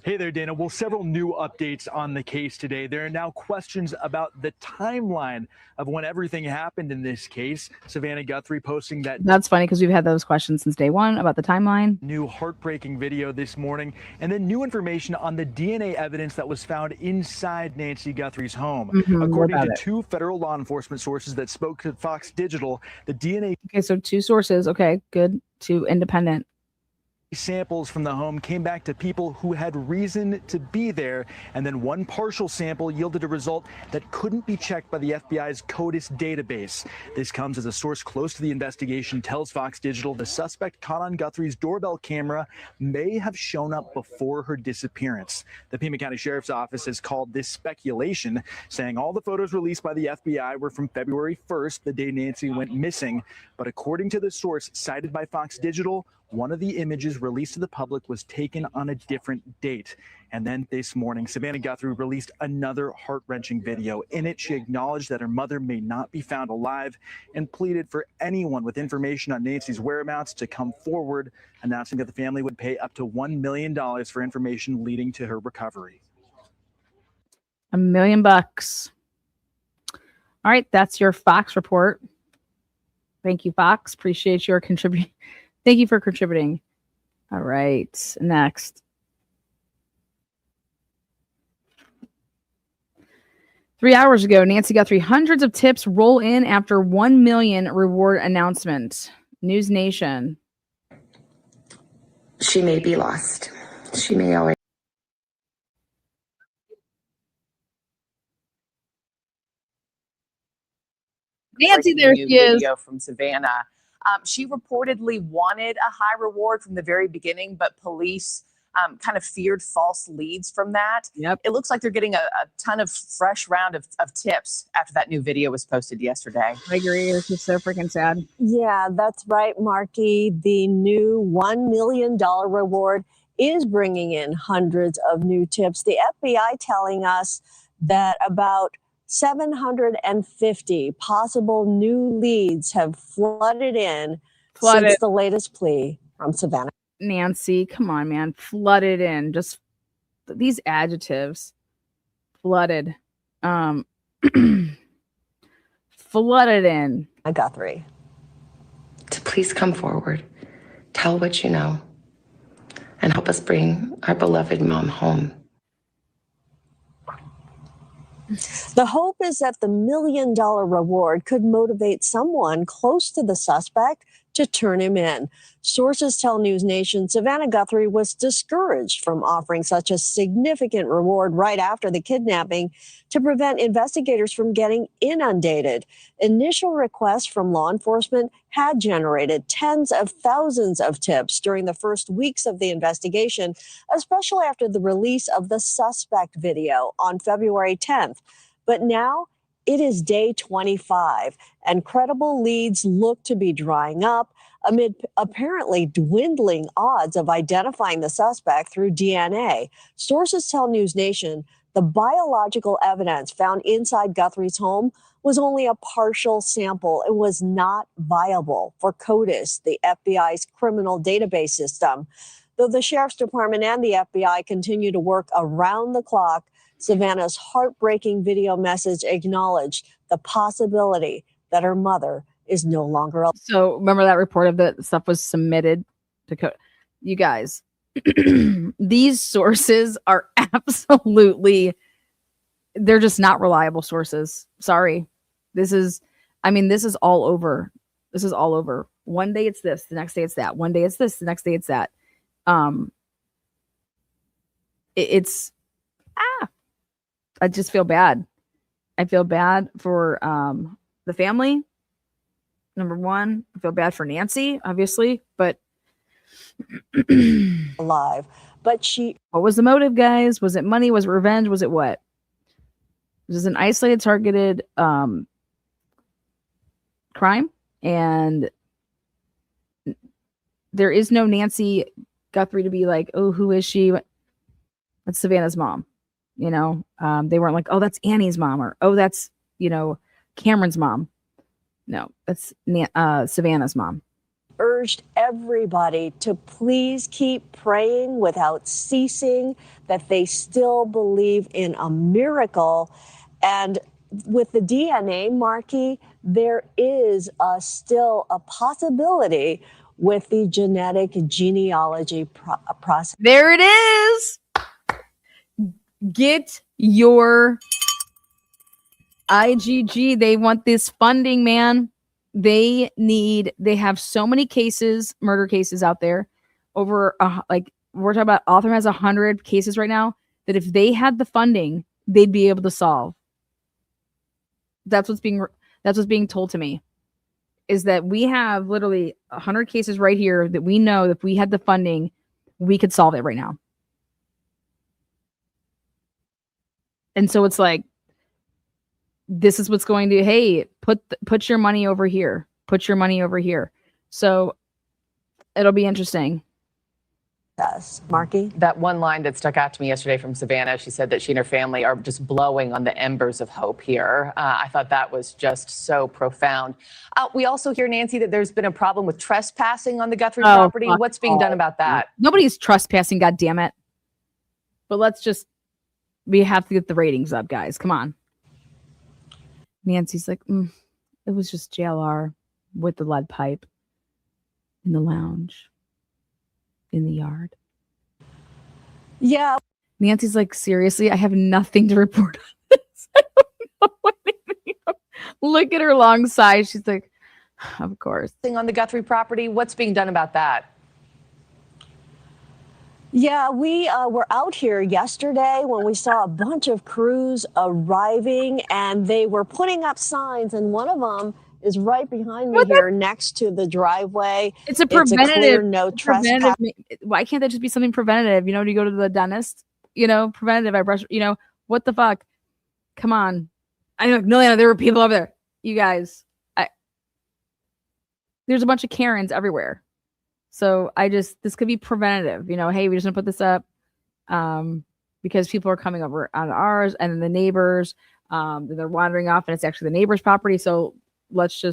Hey there, Dana. Well, several new updates on the case today. There are now questions about the timeline of when everything happened in this case. Savannah Guthrie posting that. That's funny because we've had those questions since day one about the timeline. New heartbreaking video this morning, and then new information on the DNA evidence that was found inside Nancy Guthrie's home. According to two federal law enforcement sources that spoke to Fox Digital, the DNA. Okay, so two sources. Okay, good. Two independent. Samples from the home came back to people who had reason to be there, and then one partial sample yielded a result that couldn't be checked by the FBI's CODIS database. This comes as a source close to the investigation tells Fox Digital the suspect caught on Guthrie's doorbell camera may have shown up before her disappearance. The Pima County Sheriff's Office has called this speculation, saying all the photos released by the FBI were from February 1st, the day Nancy went missing. But according to the source cited by Fox Digital, one of the images released to the public was taken on a different date. And then this morning, Savannah Guthrie released another heart-wrenching video. In it, she acknowledged that her mother may not be found alive and pleaded for anyone with information on Nancy's whereabouts to come forward, announcing that the family would pay up to $1 million for information leading to her recovery. $1 million. All right, that's your Fox report. Thank you, Fox. Appreciate your contribution. Thank you for contributing. All right, next. 3 hours ago, Nancy Guthrie, hundreds of tips roll in after 1 million reward announcement. News Nation. She may be lost. She may always. Nancy, breaking there new she is. video from Savannah. She reportedly wanted a high reward from the very beginning, but police kind of feared false leads from that. Yep. It looks like they're getting a ton of fresh round of tips after that new video was posted yesterday. I agree. It's just so freaking sad. Yeah, that's right, Marky. The new $1 million reward is bringing in hundreds of new tips. The FBI telling us that about 750 possible new leads have flooded in since the latest plea from Savannah. Nancy, come on, man. Flooded in. Just these adjectives. Flooded. Flooded in. Guthrie. To please come forward, tell what you know, and help us bring our beloved mom home. The hope is that the $1 million reward could motivate someone close to the suspect to turn him in. Sources tell News Nation Savannah Guthrie was discouraged from offering such a significant reward right after the kidnapping to prevent investigators from getting inundated. Initial requests from law enforcement had generated tens of thousands of tips during the first weeks of the investigation, especially after the release of the suspect video on February 10th. But now it is day 25, and credible leads look to be drying up amid apparently dwindling odds of identifying the suspect through DNA. Sources tell News Nation the biological evidence found inside Guthrie's home was only a partial sample. It was not viable for CODIS, the FBI's criminal database system. Though the Sheriff's Department and the FBI continue to work around the clock, Savannah's heartbreaking video message acknowledged the possibility that her mother is no longer alive. So remember that report of the stuff was submitted to you guys. These sources are absolutely, they're just not reliable sources. Sorry. This is all over. This is all over. One day it's this, the next day it's that. One day it's this, the next day it's that. I just feel bad. I feel bad for the family. Number one, I feel bad for Nancy, obviously, but alive. But what was the motive, guys? Was it money? Was it revenge? Was it what? This is an isolated, targeted crime, and there is no Nancy Guthrie to be like, oh, who is she? That's Savannah's mom. You know, they weren't like, oh, that's Annie's mom, or oh, that's, you know, Cameron's mom. No, that's Savannah's mom. Urged everybody to please keep praying without ceasing, that they still believe in a miracle. And with the DNA, Marky, there is still a possibility with the genetic genealogy process. There it is. Get your IGG. They want this funding, man. They have so many cases, murder cases out there. Over like we're talking about, Author has 100 cases right now that if they had the funding, they'd be able to solve. That's what's being told to me, is that we have literally 100 cases right here that we know that if we had the funding, we could solve it right now. And so it's like, this is what's going to, hey, put your money over here. Put your money over here. So it'll be interesting. Yes, Marky? That one line that stuck out to me yesterday from Savannah, she said that she and her family are just blowing on the embers of hope here. I thought that was just so profound. We also hear, Nancy, that there's been a problem with trespassing on the Guthrie property. What's being done about that? Nobody's trespassing, goddammit. But we have to get the ratings up, guys. Come on. Nancy's like, it was just JLR with the lead pipe in the lounge, in the yard. Yeah. Nancy's like, seriously, I have nothing to report on this. I don't know what look at her long sigh. She's like, of course. On the Guthrie property, what's being done about that? Yeah, we were out here yesterday when we saw a bunch of crews arriving, and they were putting up signs, and one of them is right behind me here next to the driveway. It's a It's a preventative. clear no preventative. trespass. Why can't that just be something preventative? You know, you go to the dentist. You know, preventative. I brush. You know, what the fuck? Come on. I know, no, there were people over there. You guys, there's a bunch of Karens everywhere. So this could be preventative. You know, hey, we just want to put this up because people are coming over on ours, and then the neighbors, they're wandering off, and it's actually the neighbor's property. So this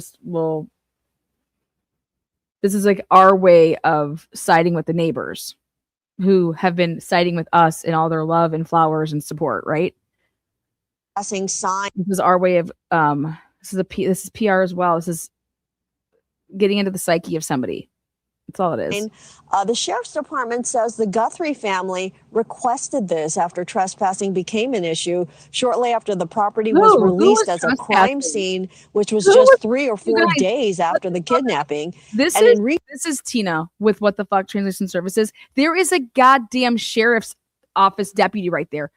is like our way of siding with the neighbors who have been siding with us in all their love and flowers and support, right? Sign. This is our way of this is PR as well. This is getting into the psyche of somebody. That's all it is. The sheriff's department says the Guthrie family requested this after trespassing became an issue shortly after the property was released as a crime scene, which was just 3 or 4 days after the kidnapping. This is Tina with What the Fuck Transition Services. There is a goddamn sheriff's office deputy right there.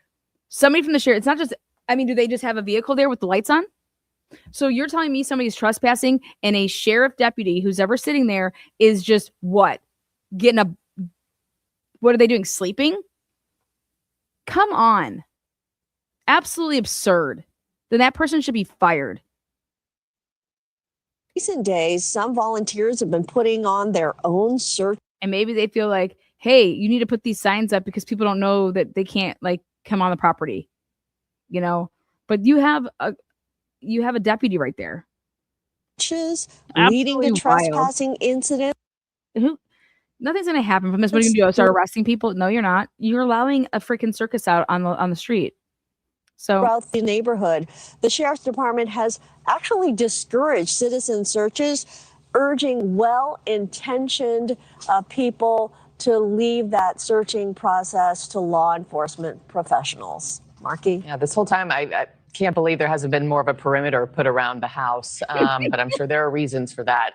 Somebody from the sheriff. It's not just, I mean, do they just have a vehicle there with the lights on? So you're telling me somebody's trespassing and a sheriff deputy who's ever sitting there is just what? What are they doing? Sleeping? Come on. Absolutely absurd. Then that person should be fired. Recent days, some volunteers have been putting on their own search. And maybe they feel like, hey, you need to put these signs up because people don't know that they can't come on the property, you know, but you have a deputy right there. Leading to trespassing incidents. Nothing's going to happen from this. What are you going to do? Start arresting people? No, you're not. You're allowing a freaking circus out on the street. So throughout the neighborhood, the sheriff's department has actually discouraged citizen searches, urging well-intentioned people to leave that searching process to law enforcement professionals. Marky? Yeah, this whole time I can't believe there hasn't been more of a perimeter put around the house, but I'm sure there are reasons for that.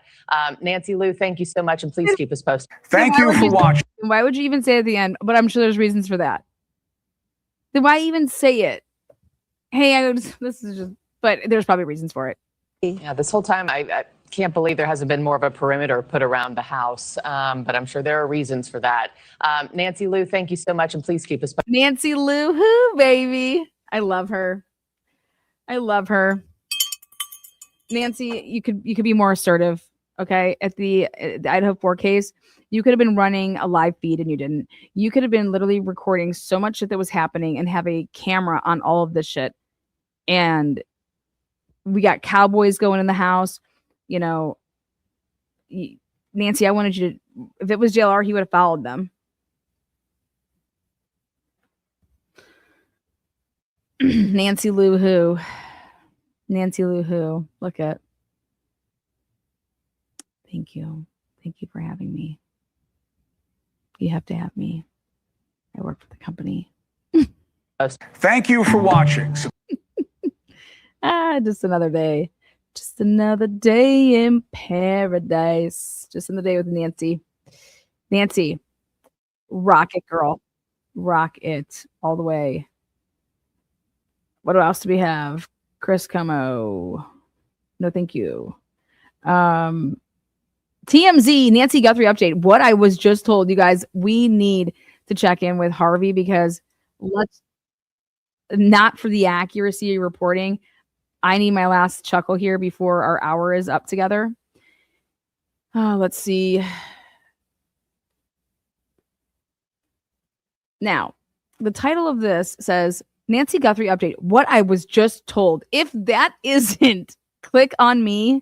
Nancy Lou, thank you so much, and please keep us posted. Thank you for watching. Why would you even say at the end, but I'm sure there's reasons for that? Then why even say it? Hey, this is just, but there's probably reasons for it. Yeah, this whole time I can't believe there hasn't been more of a perimeter put around the house, but I'm sure there are reasons for that. Nancy Lou, thank you so much, and please keep us posted. Nancy Lou, who, baby? I love her. I love her. Nancy, you could be more assertive, okay? At the Idaho 4 case, you could have been running a live feed and you didn't. You could have been literally recording so much shit that was happening and have a camera on all of this shit. And we got cowboys going in the house. You know, Nancy, I wanted you to, if it was JLR, he would have followed them. Nancy Lou who? Nancy Lou who? Look at. Thank you. Thank you for having me. You have to have me. I work for the company. Thank you for watching. Just another day. Just another day in paradise. Just another day with Nancy. Nancy, rock it, girl. Rock it all the way. What else do we have? Chris Como. No, thank you. TMZ, Nancy Guthrie update. What I was just told, you guys, we need to check in with Harvey because let's not for the accuracy of reporting. I need my last chuckle here before our hour is up together. Let's see. Now, the title of this says Nancy Guthrie update. What I was just told. If that isn't click on me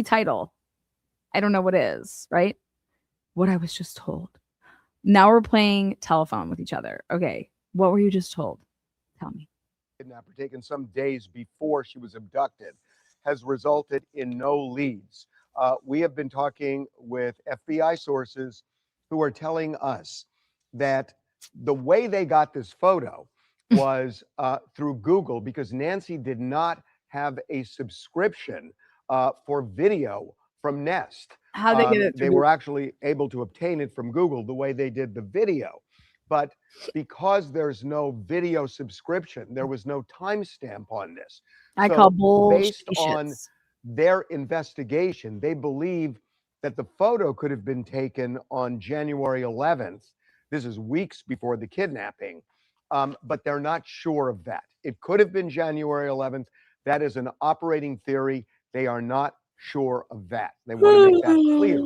title, I don't know what is, right? What I was just told. Now we're playing telephone with each other. Okay. What were you just told? Tell me. Kidnapper taken some days before she was abducted has resulted in no leads. We have been talking with FBI sources who are telling us that the way they got this photo was through Google because Nancy did not have a subscription for video from Nest. How they get it? They were actually able to obtain it from Google the way they did the video. But because there's no video subscription, there was no timestamp on this. I So call bullshit. based on their investigation, they believe that the photo could have been taken on January 11th. This is weeks before the kidnapping, but they're not sure of that. It could have been January 11th. That is an operating theory. They are not sure of that. They want to make that clear.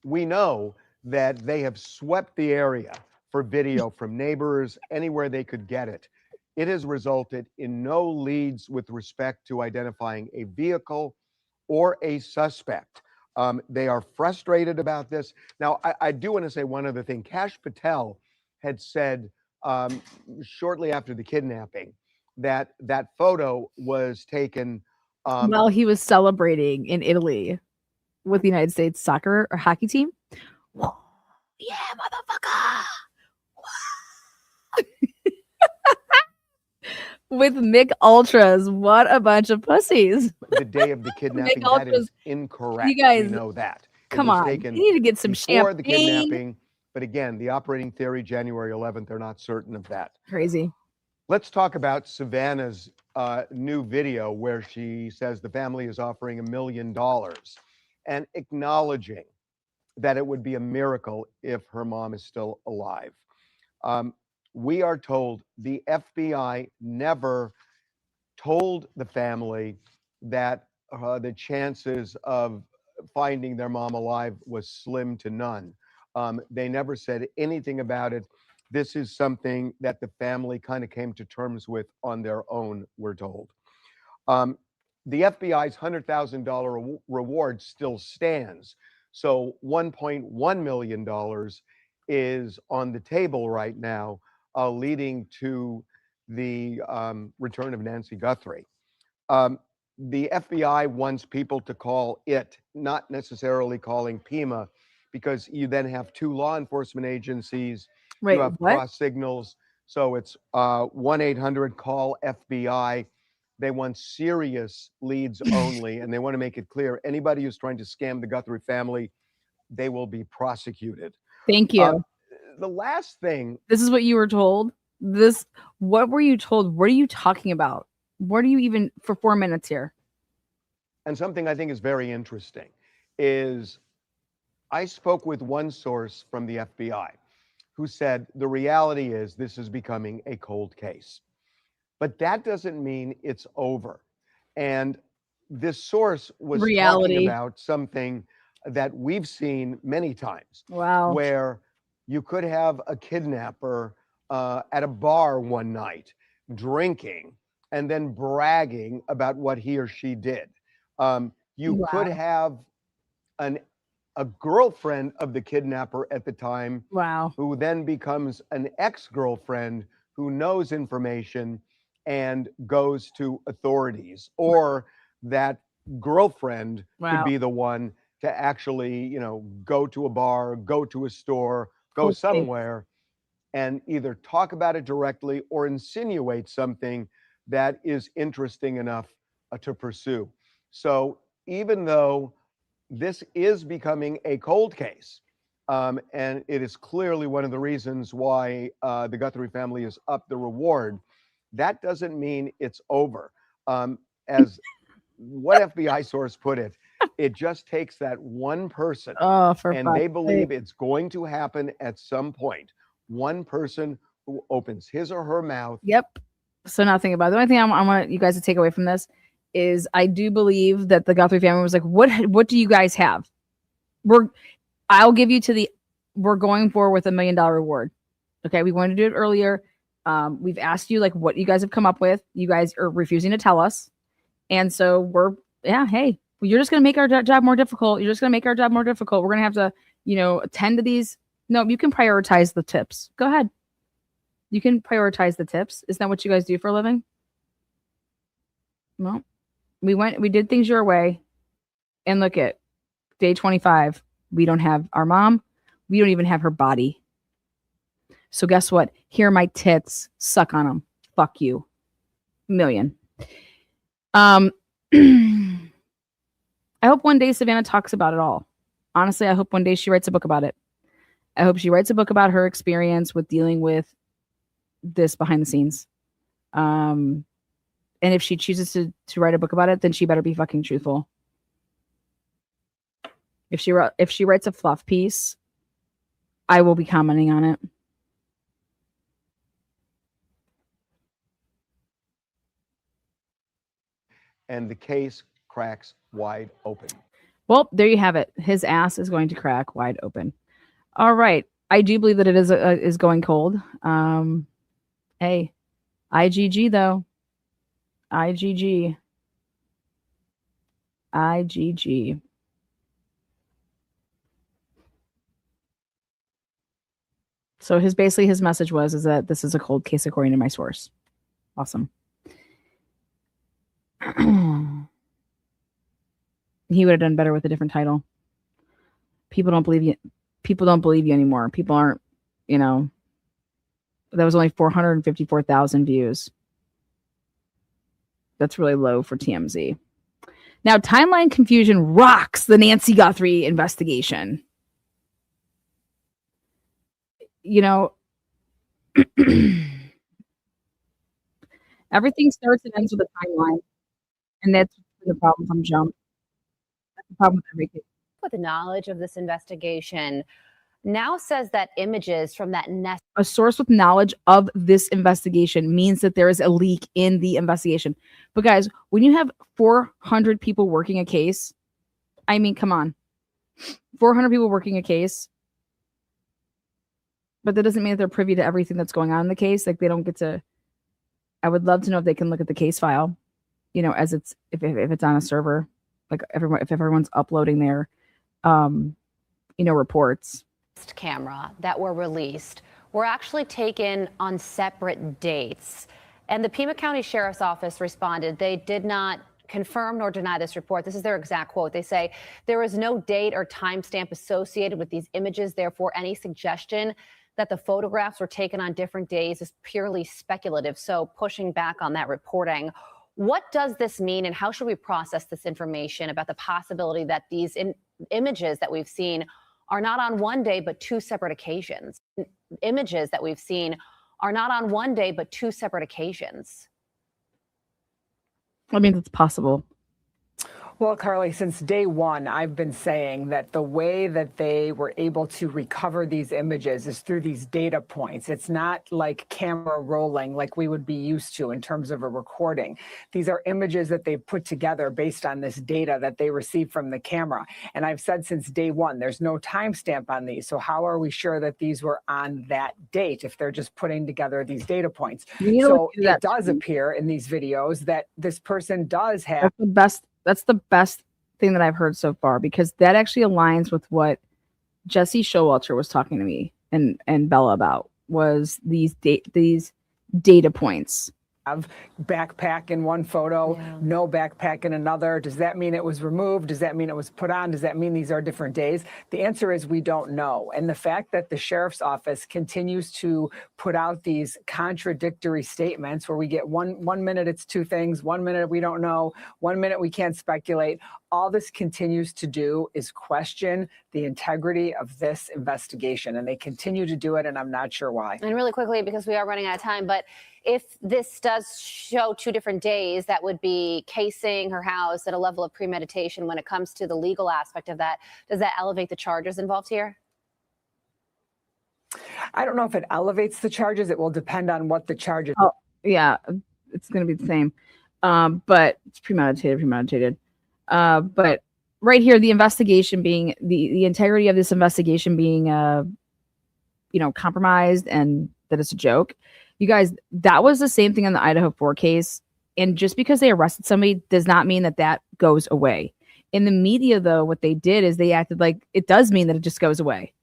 We know that they have swept the area for video from neighbors, anywhere they could get it. It has resulted in no leads with respect to identifying a vehicle or a suspect. They are frustrated about this. Now, I do want to say one other thing. Kash Patel had said shortly after the kidnapping that that photo was taken while he was celebrating in Italy with the United States soccer or hockey team. Whoa, yeah, motherfucker. With Mick Ultras. What a bunch of pussies. The day of the kidnapping. That is incorrect. You guys, we know that. Come on. You need to get some before champagne. The kidnapping. But again, the operating theory, January 11th, they're not certain of that. Crazy. Let's talk about Savannah's new video where she says the family is offering $1 million and acknowledging that it would be a miracle if her mom is still alive. We are told the FBI never told the family that the chances of finding their mom alive was slim to none. They never said anything about it. This is something that the family kind of came to terms with on their own, we're told. The FBI's $100,000 reward still stands. So $1.1 million is on the table right now, leading to the return of Nancy Guthrie. The FBI wants people to call it, not necessarily calling Pima, because you then have two law enforcement agencies. Wait, you have what? cross signals. So it's 1-800-CALL-FBI. They want serious leads only, and they want to make it clear anybody who's trying to scam the Guthrie family, they will be prosecuted. Thank you. The last thing. This is what you were told. What were you told? What are you talking about? What are you even for 4 minutes here? And something I think is very interesting is I spoke with one source from the FBI who said the reality is this is becoming a cold case. But that doesn't mean it's over. And this source was talking about something that we've seen many times. Wow. Where you could have a kidnapper at a bar one night drinking and then bragging about what he or she did. You could have a girlfriend of the kidnapper at the time, who then becomes an ex-girlfriend who knows information and goes to authorities, or that girlfriend could be the one to actually, go to a bar, go to a store, go somewhere and either talk about it directly or insinuate something that is interesting enough to pursue. So even though this is becoming a cold case, and it is clearly one of the reasons why the Guthrie family has upped the reward, that doesn't mean it's over. As what FBI source put it, it just takes that one person, and they believe it's going to happen at some point. One person who opens his or her mouth. Yep. So now think about it. The only thing I want you guys to take away from this is I do believe that the Guthrie family was like, what do you guys have? I'll give you we're going forward with $1 million reward. Okay. We wanted to do it earlier. We've asked you like what you guys have come up with. You guys are refusing to tell us. And so hey, you're just going to make our job more difficult. You're just going to make our job more difficult. We're going to have to, attend to these. No, you can prioritize the tips. Go ahead. You can prioritize the tips. Isn't that what you guys do for a living? Well, we did things your way. And look at day 25. We don't have our mom. We don't even have her body. So guess what? Here are my tits. Suck on them. Fuck you. $1 million. I hope one day Savannah talks about it all. Honestly, I hope one day she writes a book about it. I hope she writes a book about her experience with dealing with this behind the scenes. And if she chooses to write a book about it, then she better be fucking truthful. If she writes a fluff piece, I will be commenting on it. And the case cracks wide open. Well, there you have it. His ass is going to crack wide open. All right. I do believe that it is going cold. Hey, IGG though. IGG. IGG. So his message is that this is a cold case according to my source. Awesome. He would have done better with a different title. People don't believe you. People don't believe you anymore. People aren't, that was only 454,000 views. That's really low for TMZ. Now, timeline confusion rocks the Nancy Guthrie investigation. Everything starts and ends with a timeline. And that's the problem from jump. That's the problem with everything. With the knowledge of this investigation, now says that images from that nest. A source with knowledge of this investigation means that there is a leak in the investigation. But guys, when you have 400 people working a case, I mean, come on. 400 people working a case. But that doesn't mean that they're privy to everything that's going on in the case. Like, they don't get to. I would love to know if they can look at the case file, as it's if it's on a server, like if everyone's uploading their reports. Camera that were released were actually taken on separate dates. And the Pima County Sheriff's Office responded they did not confirm nor deny this report. This is their exact quote. They say there is no date or timestamp associated with these images. Therefore, any suggestion that the photographs were taken on different days is purely speculative. So pushing back on that reporting. What does this mean, and how should we process this information about the possibility that these images that we've seen are not on one day, but two separate occasions? Images that we've seen are not on one day, but two separate occasions. I mean, it's possible. Well, Carly, since day one, I've been saying that the way that they were able to recover these images is through these data points. It's not like camera rolling like we would be used to in terms of a recording. These are images that they put together based on this data that they received from the camera. And I've said since day one, there's no timestamp on these. So how are we sure that these were on that date if they're just putting together these data points? So it does appear in these videos that this person does have. That's the best thing that I've heard so far, because that actually aligns with what Jesse Showalter was talking to me and Bella about, was these data points. Have backpack in one photo, no backpack in another. Does that mean it was removed? Does that mean it was put on? Does that mean these are different days? The answer is we don't know. And the fact that the sheriff's office continues to put out these contradictory statements where we get one minute it's two things, 1 minute we don't know, 1 minute we can't speculate. All this continues to do is question the integrity of this investigation, and they continue to do it, and I'm not sure why. And really quickly, because we are running out of time, but if this does show two different days, that would be casing her house at a level of premeditation. When it comes to the legal aspect of that, does that elevate the charges involved here? I don't know if it elevates the charges. It will depend on what the charges. Oh, yeah, it's going to be the same. But it's premeditated. But right here, the investigation being the integrity of this investigation being, compromised, and that it's a joke. You guys, that was the same thing in the Idaho 4 case. And just because they arrested somebody does not mean that that goes away. In the media, though, what they did is they acted like it does mean that it just goes away.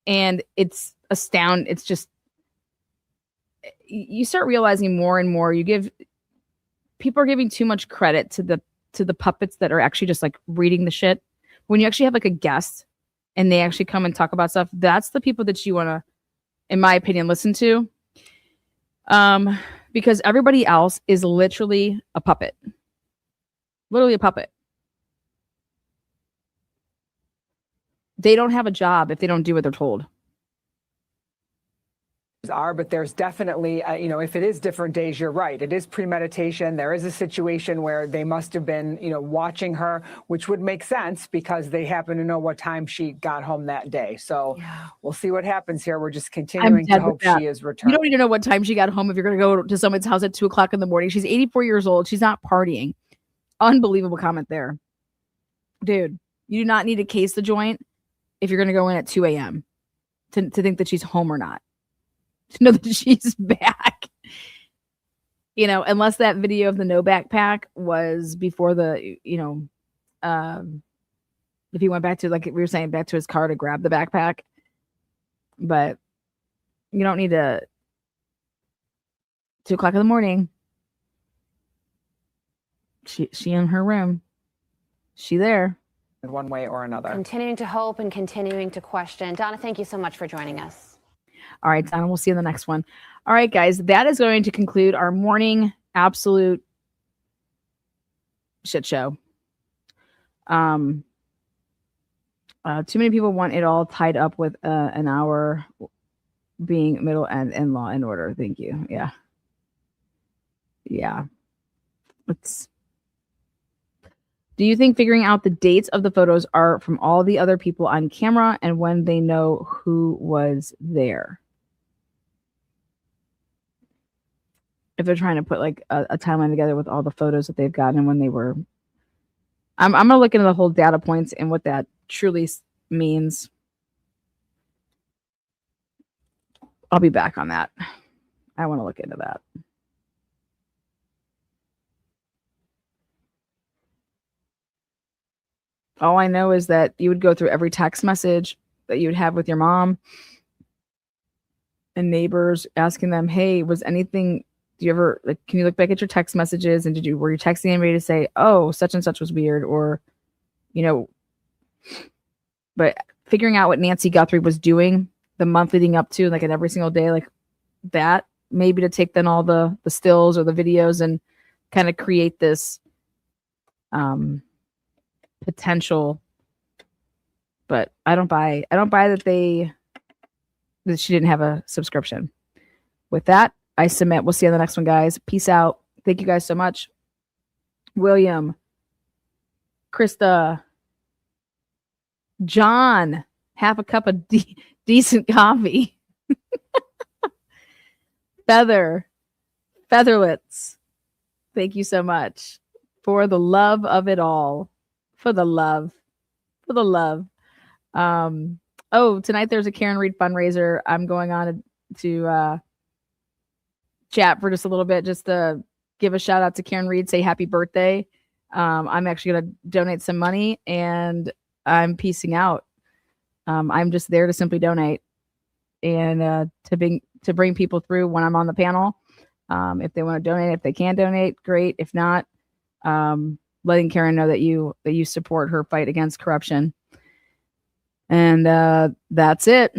And it's astounding. It's just, you start realizing more and more, people are giving too much credit to the puppets that are actually just like reading the shit. When you actually have like a guest and they actually come and talk about stuff, that's the people that you want to, in my opinion, listen to. Because everybody else is literally a puppet. Literally a puppet. They don't have a job if they don't do what they're told. Are, but there's definitely, if it is different days, you're right. It is premeditation. There is a situation where they must have been, watching her, which would make sense because they happen to know what time she got home that day. So we'll see what happens here. We're just continuing to hope she is returned. You don't need to know what time she got home if you're going to go to someone's house at 2:00 in the morning. She's 84 years old. She's not partying. Unbelievable comment there. Dude, you do not need to case the joint if you're going to go in at 2 a.m. to think that she's home or not. To know that she's back, unless that video of the no backpack was before the, if he went back to, like we were saying, back to his car to grab the backpack. But you don't need to 2:00 in the morning. She in her room. She there. In one way or another. Continuing to hope and continuing to question. Donna, thank you so much for joining us. All right, Donna, we'll see you in the next one. All right, guys, that is going to conclude our morning absolute shit show. Too many people want it all tied up with an hour being middle and law and order. Thank you. Yeah. Do you think figuring out the dates of the photos are from all the other people on camera and when they know who was there? If they're trying to put like a timeline together with all the photos that they've gotten and when they were. I'm going to look into the whole data points and what that truly means. I'll be back on that. I want to look into that. All I know is that you would go through every text message that you would have with your mom and neighbors, asking them, hey, was anything, do you ever, like, can you look back at your text messages and were you texting anybody to say, oh, such and such was weird, or, but figuring out what Nancy Guthrie was doing the month leading up to, like, at every single day, like that, maybe to take then all the stills or the videos and kind of create this potential. But I don't buy that she didn't have a subscription. With that, I submit. We'll see you on the next one, guys. Peace out. Thank you guys so much. William, Krista, John, half a cup of decent coffee. Featherlets. Thank you so much for the love of it all. For the love. Tonight there's a Karen Reed fundraiser. I'm going on to chat for just a little bit, just to give a shout out to Karen Reed, say happy birthday. I'm actually going to donate some money and I'm peacing out. I'm just there to simply donate and to bring people through when I'm on the panel. If they want to donate, if they can donate, great. If not, letting Karen know that you support her fight against corruption. And that's it.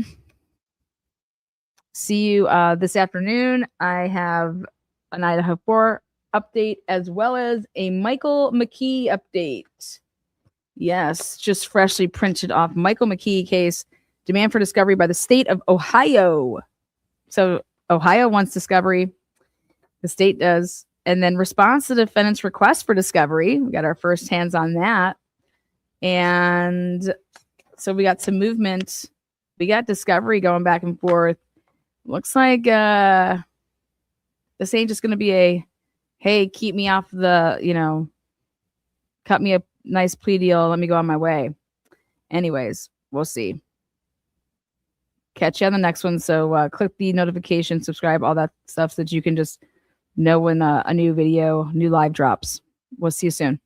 See you this afternoon. I have an Idaho 4 update as well as a Michael McKee update. Yes, just freshly printed off. Michael McKee case, demand for discovery by the state of Ohio. So Ohio wants discovery. The state does. And then response to the defendant's request for discovery. We got our first hands on that. And so we got some movement. We got discovery going back and forth. Looks like this ain't just going to be a, hey, keep me off the, cut me a nice plea deal. Let me go on my way. Anyways, we'll see. Catch you on the next one. So click the notification, subscribe, all that stuff so that you can just know when a new video, new live drops. We'll see you soon.